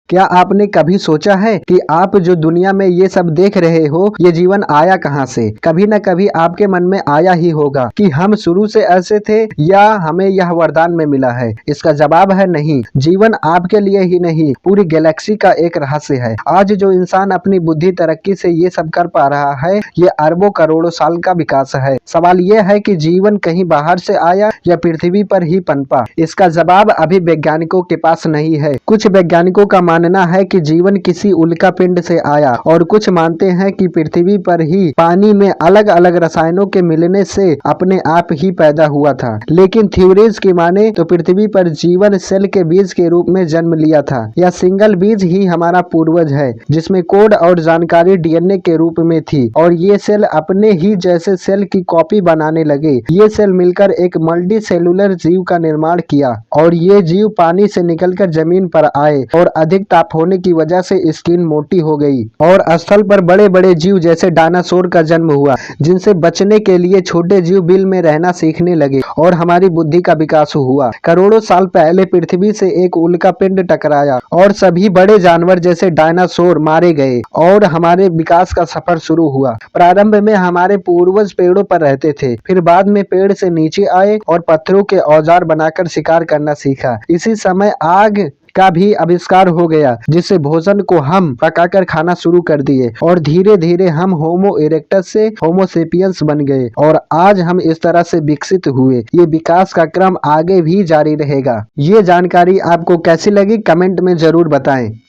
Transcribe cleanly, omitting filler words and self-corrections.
क्या आपने कभी सोचा है कि आप जो दुनिया में ये सब देख रहे हो ये जीवन आया कहाँ से? कभी न कभी आपके मन में आया ही होगा कि हम शुरू से ऐसे थे या हमें यह वरदान में मिला है। इसका जवाब है नहीं। जीवन आपके लिए ही नहीं, पूरी गैलेक्सी का एक रहस्य है। आज जो इंसान अपनी बुद्धि तरक्की से ये सब कर पा रहा है, ये अरबों करोड़ों साल का विकास है। सवाल ये है कि जीवन कहीं बाहर से आया या पृथ्वी पर ही पनपा। इसका जवाब अभी वैज्ञानिकों के पास नहीं है। कुछ वैज्ञानिकों का मानना है कि जीवन किसी उल्का पिंड से आया और कुछ मानते हैं कि पृथ्वी पर ही पानी में अलग अलग रसायनों के मिलने से अपने आप ही पैदा हुआ था। लेकिन थ्योरीज की माने तो पृथ्वी पर जीवन सेल के बीज के रूप में जन्म लिया था। यह सिंगल बीज ही हमारा पूर्वज है, जिसमें कोड और जानकारी डीएनए के रूप में थी और ये सेल अपने ही जैसे सेल की कॉपी बनाने लगे। ये सेल मिलकर एक मल्टी सेलुलर जीव का निर्माण किया और ये जीव पानी से निकलकर जमीन पर आए और अधिक ताप होने की वजह से स्किन मोटी हो गई और स्थल पर बड़े बड़े जीव जैसे डायनासोर का जन्म हुआ, जिनसे बचने के लिए छोटे जीव बिल में रहना सीखने लगे और हमारी बुद्धि का विकास हुआ। करोड़ों साल पहले पृथ्वी से एक उल्का पिंड टकराया और सभी बड़े जानवर जैसे डायनासोर मारे गए और हमारे विकास का सफर शुरू हुआ। प्रारंभ में हमारे पूर्वज पेड़ों पर रहते थे, फिर बाद में पेड़ से नीचे आए और पत्थरों के औजार बनाकर शिकार करना सीखा। इसी समय आग का भी आविष्कार हो गया, जिससे भोजन को हम पकाकर खाना शुरू कर दिए और धीरे धीरे हम होमो इरेक्टस से होमो सेपियंस बन गए और आज हम इस तरह से विकसित हुए। ये विकास का क्रम आगे भी जारी रहेगा। ये जानकारी आपको कैसी लगी कमेंट में जरूर बताएं।